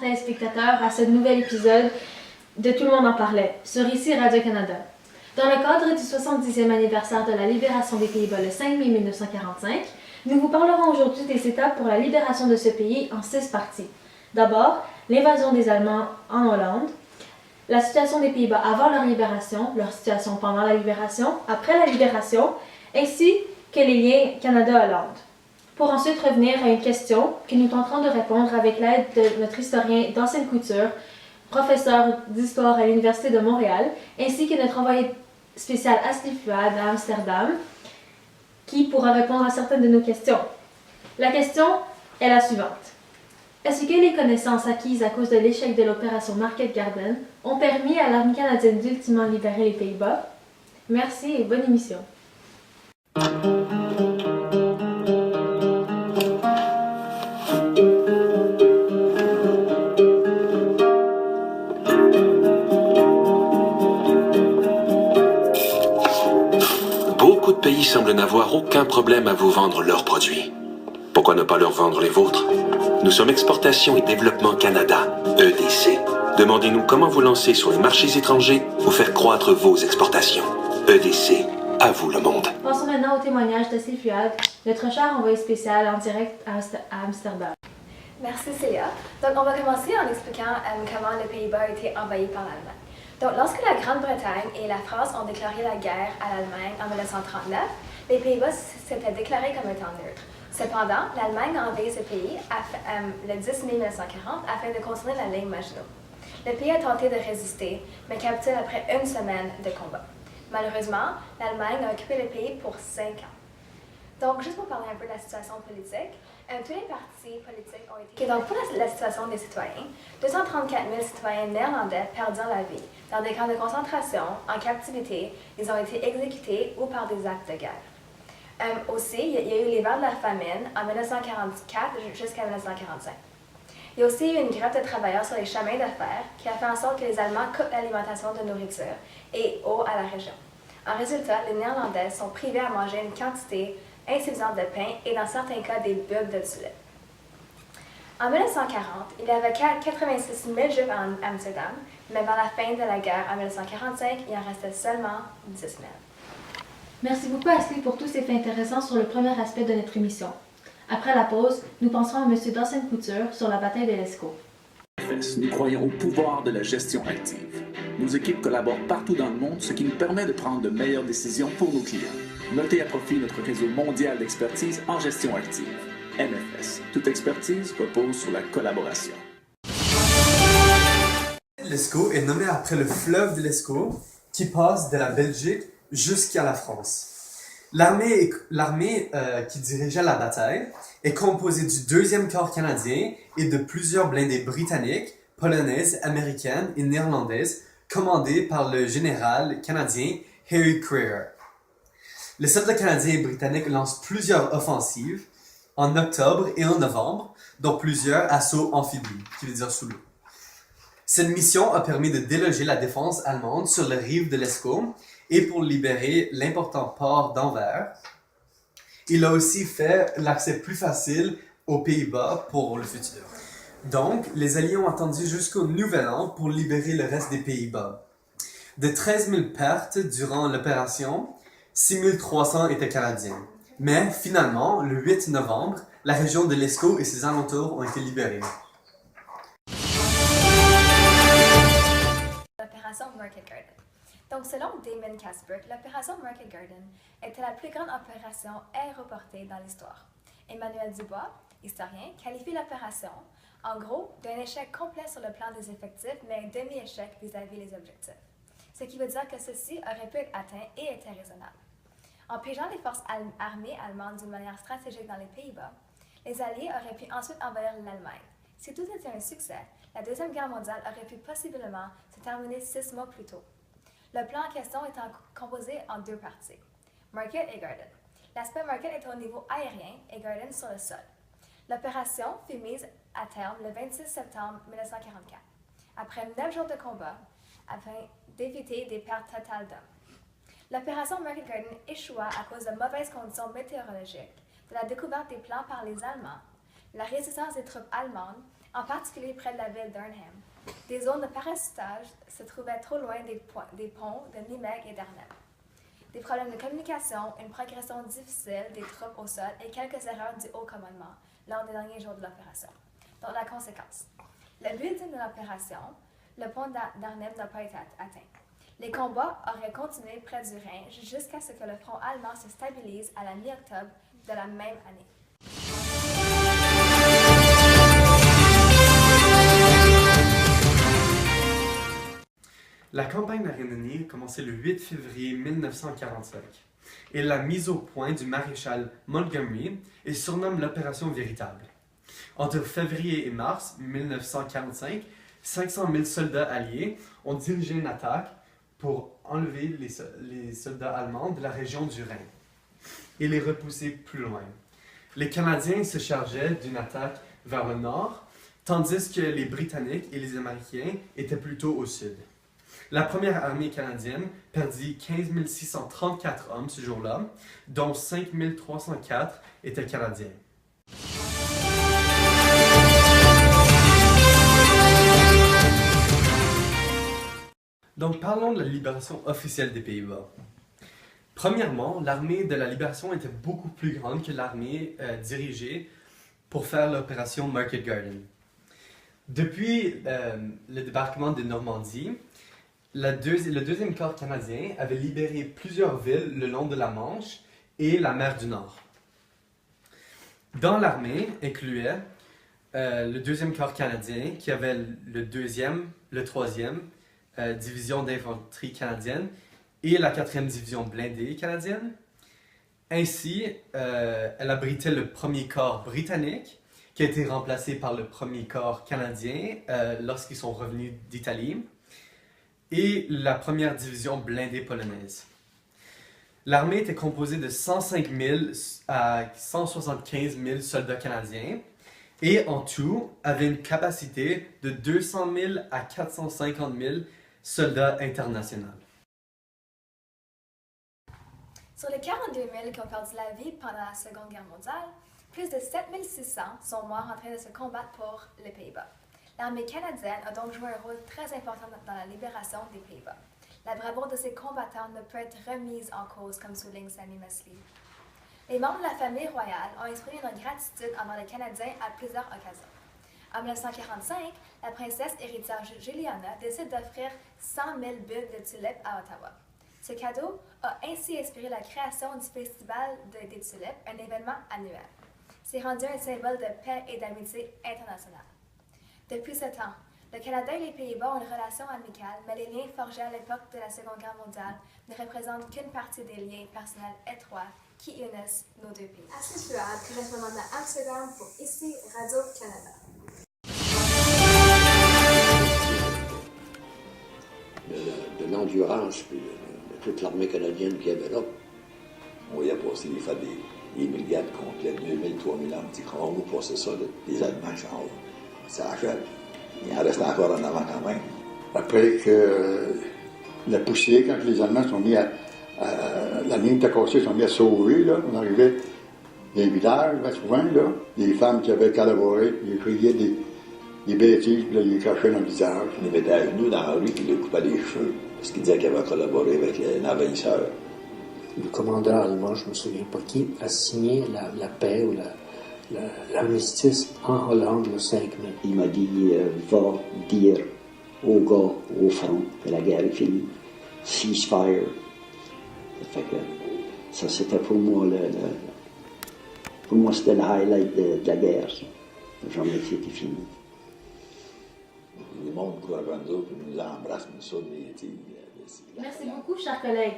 téléspectateurs, à ce nouvel épisode de Tout le monde en parlait, sur ici Radio-Canada. Dans le cadre du 70e anniversaire de la libération des Pays-Bas le 5 mai 1945, nous vous parlerons aujourd'hui des étapes pour la libération de ce pays en 6 parties. D'abord, l'invasion des Allemands en Hollande, la situation des Pays-Bas avant leur libération, leur situation pendant la libération, après la libération, ainsi que les liens Canada-Hollande. Pour ensuite revenir à une question que nous tenterons de répondre avec l'aide de notre historien d'ancienne couture, professeur d'histoire à l'Université de Montréal, ainsi que notre envoyé spécial Asli Fuad à Amsterdam, qui pourra répondre à certaines de nos questions. La question est la suivante. Est-ce que les connaissances acquises à cause de l'échec de l'opération Market Garden ont permis à l'armée canadienne d'ultimement libérer les Pays-Bas? Merci et bonne émission. Beaucoup de pays semblent n'avoir aucun problème à vous vendre leurs produits. Pourquoi ne pas leur vendre les vôtres? Nous sommes Exportation et Développement Canada, EDC. Demandez-nous comment vous lancer sur les marchés étrangers ou faire croître vos exportations. EDC, à vous le monde. Passons maintenant au témoignage d'Asli Fuad, notre cher envoyé spécial en direct à Amsterdam. Merci Célia. Donc on va commencer en expliquant comment le Pays-Bas a été envahi par l'Allemagne. Donc lorsque la Grande-Bretagne et la France ont déclaré la guerre à l'Allemagne en 1939, les Pays-Bas s'étaient déclarés comme étant neutres. Cependant, l'Allemagne a envahi ce pays le 10 mai 1940 afin de continuer la ligne Maginot. Le pays a tenté de résister, mais capitule après une semaine de combat. Malheureusement, l'Allemagne a occupé le pays pour 5 ans. Donc, juste pour parler un peu de la situation politique, tous les partis politiques ont été... Donc, pour la situation des citoyens, 234 000 citoyens néerlandais perdirent la vie dans des camps de concentration, en captivité, ils ont été exécutés ou par des actes de guerre. Aussi, il y a eu l'hiver de la famine en 1944 jusqu'à 1945. Il y a aussi eu une grève de travailleurs sur les chemins de fer qui a fait en sorte que les Allemands coupent l'alimentation de nourriture et eau à la région. En résultat, les Néerlandais sont privés à manger une quantité insuffisante de pain et dans certains cas des bulbes de tulipes. En 1940, il y avait 86 000 Juifs à Amsterdam, mais vers la fin de la guerre en 1945, il en restait seulement 10 000. Merci beaucoup Asli pour tous ces faits intéressants sur le premier aspect de notre émission. Après la pause, nous penserons à M. d'ancienne couture sur la bataille de l'Escaut. Nous croyons au pouvoir de la gestion active. Nos équipes collaborent partout dans le monde, ce qui nous permet de prendre de meilleures décisions pour nos clients. Notez à profit notre réseau mondial d'expertise en gestion active. MFS. Toute expertise repose sur la collaboration. L'Escaut est nommé après le fleuve de l'Escaut qui passe de la Belgique jusqu'à la France. L'armée qui dirigeait la bataille est composée du 2e corps canadien et de plusieurs blindés britanniques, polonaises, américaines et néerlandaises commandés par le général canadien Harry Crerar. Les soldats canadiens et britanniques lancent plusieurs offensives en octobre et en novembre, dont plusieurs assauts amphibies, qui veut dire sous l'eau. Cette mission a permis de déloger la défense allemande sur les rives de l'Escaut et pour libérer l'important port d'Anvers. Il a aussi fait l'accès plus facile aux Pays-Bas pour le futur. Donc, les Alliés ont attendu jusqu'au Nouvel An pour libérer le reste des Pays-Bas. De 13 000 pertes durant l'opération, 6 300 étaient Canadiens. Mais finalement, le 8 novembre, la région de l'Escaut et ses alentours ont été libérés. L'opération Market Garden. Donc, selon Damon Casper, l'opération Market Garden était la plus grande opération aéroportée dans l'histoire. Emmanuel Dubois, historien, qualifie l'opération, en gros, d'un échec complet sur le plan des effectifs, mais un demi-échec vis-à-vis les objectifs. Ce qui veut dire que ceci aurait pu être atteint et était raisonnable. En piégeant les forces armées allemandes d'une manière stratégique dans les Pays-Bas, les Alliés auraient pu ensuite envahir l'Allemagne. Si tout était un succès, la Deuxième Guerre mondiale aurait pu possiblement se terminer 6 mois plus tôt. Le plan en question étant composé en 2 parties, Market et Garden. L'aspect Market est au niveau aérien et Garden sur le sol. L'opération fut mise à terme le 26 septembre 1944, après 9 jours de combat, afin d'éviter des pertes totales d'hommes. L'opération Market Garden échoua à cause de mauvaises conditions météorologiques, de la découverte des plans par les Allemands, la résistance des troupes allemandes, en particulier près de la ville d'Arnhem. Des zones de parachutage se trouvaient trop loin des ponts de Nimeg et d'Arnhem. Des problèmes de communication, une progression difficile des troupes au sol et quelques erreurs du haut commandement lors des derniers jours de l'opération. Donc, la conséquence. Le but de l'opération, le pont d'Arnhem n'a pas été atteint. Les combats auraient continué près du Rhin jusqu'à ce que le front allemand se stabilise à la mi-octobre de la même année. La campagne de Rhénanie a commencé le 8 février 1945 et la mise au point du maréchal Montgomery est surnommée l'opération véritable. Entre février et mars 1945, 500 000 soldats alliés ont dirigé une attaque pour enlever les soldats allemands de la région du Rhin et les repousser plus loin. Les Canadiens se chargeaient d'une attaque vers le nord, tandis que les Britanniques et les Américains étaient plutôt au sud. La première armée canadienne perdit 15 634 hommes ce jour-là, dont 5 304 étaient canadiens. Donc parlons de la libération officielle des Pays-Bas. Premièrement, l'armée de la libération était beaucoup plus grande que l'armée dirigée pour faire l'opération Market Garden. Depuis le débarquement de Normandie, le deuxième corps canadien avait libéré plusieurs villes le long de la Manche et la mer du Nord. Dans l'armée incluait le deuxième corps canadien qui avait le troisième division d'infanterie canadienne et la 4e division blindée canadienne. Ainsi, elle abritait le premier corps britannique qui a été remplacé par le premier corps canadien lorsqu'ils sont revenus d'Italie, et la première division blindée polonaise. L'armée était composée de 105 000 à 175 000 soldats canadiens et en tout avait une capacité de 200 000 à 450 000 soldats internationaux. Sur les 42 000 qui ont perdu la vie pendant la Seconde Guerre mondiale, plus de 7 600 sont morts en train de se combattre pour les Pays-Bas. L'armée canadienne a donc joué un rôle très important dans la libération des Pays-Bas. La bravoure de ses combattants ne peut être remise en cause, comme souligne Sammy Mesley. Les membres de la famille royale ont exprimé leur gratitude envers les Canadiens à plusieurs occasions. En 1945, la princesse héritière Juliana décide d'offrir 100 000 bulbes de tulipes à Ottawa. Ce cadeau a ainsi inspiré la création du Festival des tulipes, un événement annuel. C'est rendu un symbole de paix et d'amitié internationale. Depuis ce temps, le Canada et les Pays-Bas ont une relation amicale, mais les liens forgés à l'époque de la Seconde Guerre mondiale ne représentent qu'une partie des liens personnels étroits qui unissent nos deux pays. Ashley Fouad, correspondante à Amsterdam pour ICI Radio-Canada. De l'endurance puis de toute l'armée canadienne qui avait là. On voyait passer des brigades complètes, 2000, 3000 hommes, on nous passait ça, les Allemands sont en haut. Ça achève. Il en reste encore en avant quand même. Après que la poussière, quand les Allemands sont mis la ligne était cassée, ils sont mis à sauver, là, on arrivait dans les villages, là, souvent, là, les femmes qui avaient collaboré, ils criaient des bêtises, puis là, ils les crachaient dans le visage. Ils les mettaient à genoux dans la rue, puis ils leur coupaient les cheveux, parce qu'ils disaient qu'ils avaient collaboré avec l'envahisseur. Le commandant allemand, je ne me souviens pas qui, a signé la paix ou l'armistice en Hollande le 5 mai. Il m'a dit va dire aux gars au front que la guerre est finie. Ceasefire. Ça fait que ça c'était pour moi pour moi c'était le highlight de la guerre. Ça. Jamais c'était fini. Le monde court avant nous, puis nous embrasse, nous sauve les tirs. Merci beaucoup, chers collègues.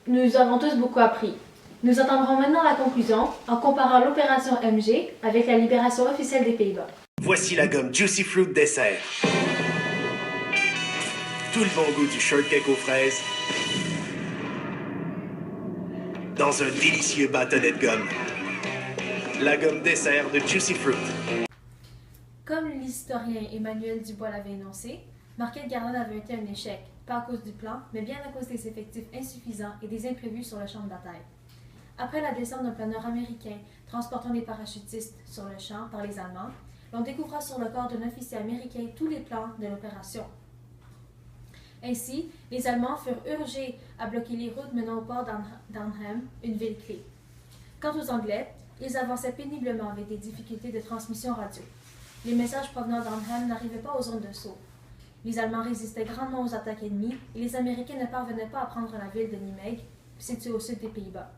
Nous avons tous beaucoup appris. Nous entendrons maintenant la conclusion en comparant l'opération MG avec la libération officielle des Pays-Bas. Voici la gomme Juicy Fruit dessert. Tout le bon goût du shortcake aux fraises dans un délicieux bâtonnet de gomme. La gomme dessert de Juicy Fruit. Comme l'historien Emmanuel Dubois l'avait énoncé, Market Garden avait été un échec, pas à cause du plan, mais bien à cause des effectifs insuffisants et des imprévus sur le champ de bataille. Après la descente d'un planeur américain transportant des parachutistes sur le champ par les Allemands, l'on découvra sur le corps d'un officier américain tous les plans de l'opération. Ainsi, les Allemands furent urgés à bloquer les routes menant au port d'Arnhem, une ville clé. Quant aux Anglais, ils avançaient péniblement avec des difficultés de transmission radio. Les messages provenant d'Arnhem n'arrivaient pas aux zones de saut. Les Allemands résistaient grandement aux attaques ennemies et les Américains ne parvenaient pas à prendre la ville de Nimègue, située au sud des Pays-Bas.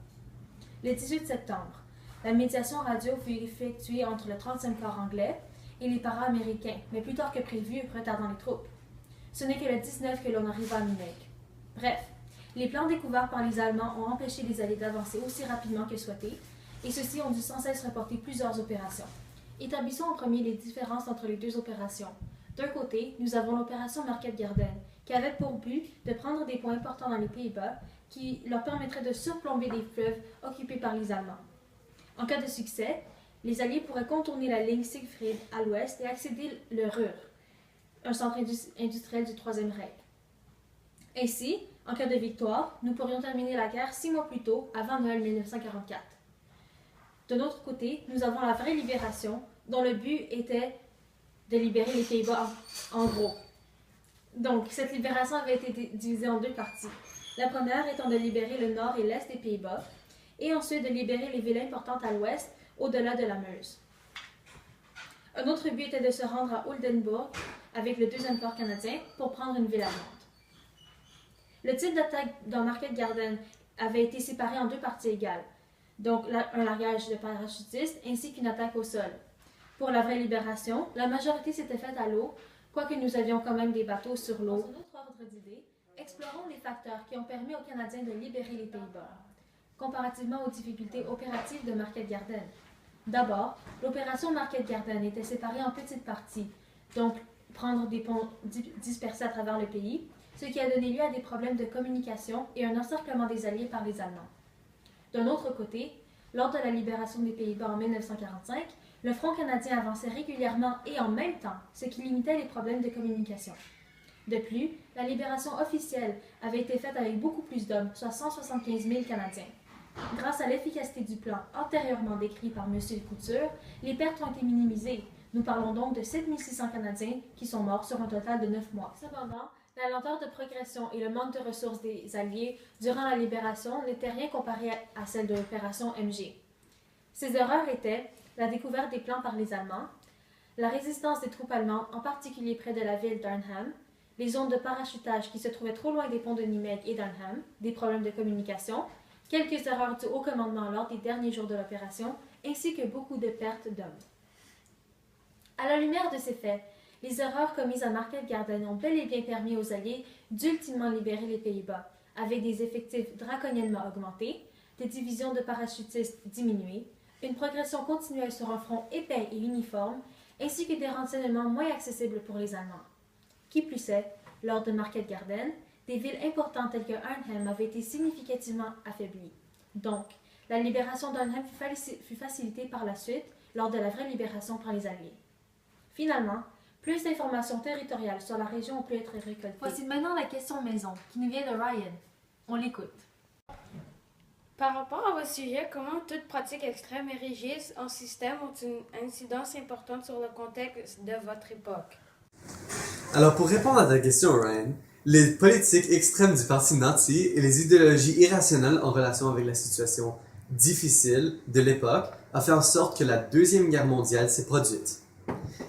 Le 18 septembre, la médiation radio fut effectuée entre le 35e corps anglais et les para-américains, mais plus tard que prévu, retardant les troupes. Ce n'est que le 19 que l'on arriva à Nimègue. Bref, les plans découverts par les Allemands ont empêché les Alliés d'avancer aussi rapidement que souhaité, et ceux-ci ont dû sans cesse reporter plusieurs opérations. Établissons en premier les différences entre les deux opérations. D'un côté, nous avons l'opération Market Garden, qui avait pour but de prendre des points importants dans les Pays-Bas qui leur permettrait de surplomber des fleuves occupés par les Allemands. En cas de succès, les Alliés pourraient contourner la ligne Siegfried à l'ouest et accéder le Ruhr, un centre industriel du Troisième Reich. Ainsi, en cas de victoire, nous pourrions terminer la guerre 6 mois plus tôt, avant Noël 1944. De notre côté, nous avons la vraie libération, dont le but était de libérer les Pays-Bas en gros. Donc, cette libération avait été divisée en deux parties. La première étant de libérer le nord et l'est des Pays-Bas, et ensuite de libérer les villes importantes à l'ouest, au-delà de la Meuse. Un autre but était de se rendre à Oldenburg avec le 2e corps canadien pour prendre une ville allemande. Le type d'attaque dans Market Garden avait été séparé en deux parties égales, donc un largage de parachutistes ainsi qu'une attaque au sol. Pour la vraie libération, la majorité s'était faite à l'eau, quoique nous avions quand même des bateaux sur l'eau. Dans un autre ordre d'idée, explorons les facteurs qui ont permis aux Canadiens de libérer les Pays-Bas, comparativement aux difficultés opératives de Market Garden. D'abord, l'opération Market Garden était séparée en petites parties, donc prendre des ponts dispersés à travers le pays, ce qui a donné lieu à des problèmes de communication et un encerclement des Alliés par les Allemands. D'un autre côté, lors de la libération des Pays-Bas en 1945, le front canadien avançait régulièrement et en même temps, ce qui limitait les problèmes de communication. De plus, la libération officielle avait été faite avec beaucoup plus d'hommes, soit 175 000 Canadiens. Grâce à l'efficacité du plan antérieurement décrit par M. Couture, les pertes ont été minimisées. Nous parlons donc de 7 600 Canadiens qui sont morts sur un total de 9 mois. Cependant, la lenteur de progression et le manque de ressources des Alliés durant la libération n'étaient rien comparé à celle de l'opération MG. Ces erreurs étaient la découverte des plans par les Allemands, la résistance des troupes allemandes, en particulier près de la ville d'Arnhem, les zones de parachutage qui se trouvaient trop loin des ponts de Nimègue et d'Arnhem, des problèmes de communication, quelques erreurs du haut commandement lors des derniers jours de l'opération, ainsi que beaucoup de pertes d'hommes. À la lumière de ces faits, les erreurs commises à Market Garden ont bel et bien permis aux Alliés d'ultimement libérer les Pays-Bas, avec des effectifs draconiennement augmentés, des divisions de parachutistes diminuées, une progression continuelle sur un front épais et uniforme, ainsi que des renseignements moins accessibles pour les Allemands. Qui plus est, lors de Market Garden, des villes importantes telles que Arnhem avaient été significativement affaiblies. Donc, la libération d'Arnhem fut facilitée par la suite lors de la vraie libération par les Alliés. Finalement, plus d'informations territoriales sur la région ont pu être récoltées. Voici maintenant la question maison, qui nous vient de Ryan. On l'écoute. Par rapport à votre sujet, comment toute pratique extrême et rigide en système ont une incidence importante sur le contexte de votre époque? Alors, pour répondre à ta question, Ryan, les politiques extrêmes du parti nazi et les idéologies irrationnelles en relation avec la situation difficile de l'époque a fait en sorte que la Deuxième Guerre mondiale s'est produite.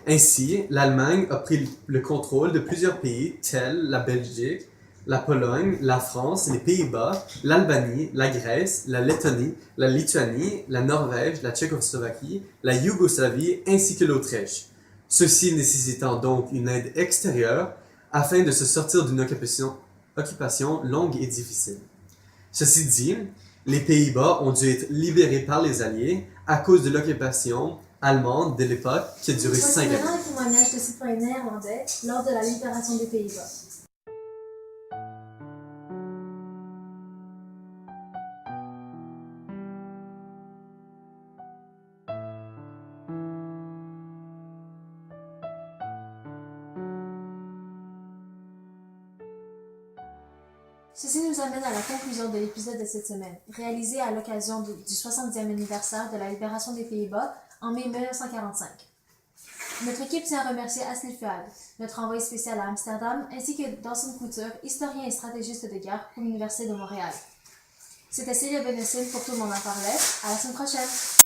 Ainsi, l'Allemagne a pris le contrôle de plusieurs pays tels la Belgique, la Pologne, la France, les Pays-Bas, l'Albanie, la Grèce, la Lettonie, la Lituanie, la Norvège, la Tchécoslovaquie, la Yougoslavie ainsi que l'Autriche. Ceci nécessitant donc une aide extérieure afin de se sortir d'une occupation longue et difficile. Ceci dit, les Pays-Bas ont dû être libérés par les Alliés à cause de l'occupation allemande de l'époque qui a duré 5 ans. Voici maintenant le témoignage de citoyens néerlandais lors de la libération des Pays-Bas. Ceci nous amène à la conclusion de l'épisode de cette semaine, réalisé à l'occasion du 70e anniversaire de la libération des Pays-Bas en mai 1945. Notre équipe tient à remercier Asli Fuad, notre envoyé spécial à Amsterdam, ainsi que Dawson Couture, historien et stratégiste de guerre pour l'Université de Montréal. C'était Célia Benessine pour Tout le monde en parlait. À la semaine prochaine!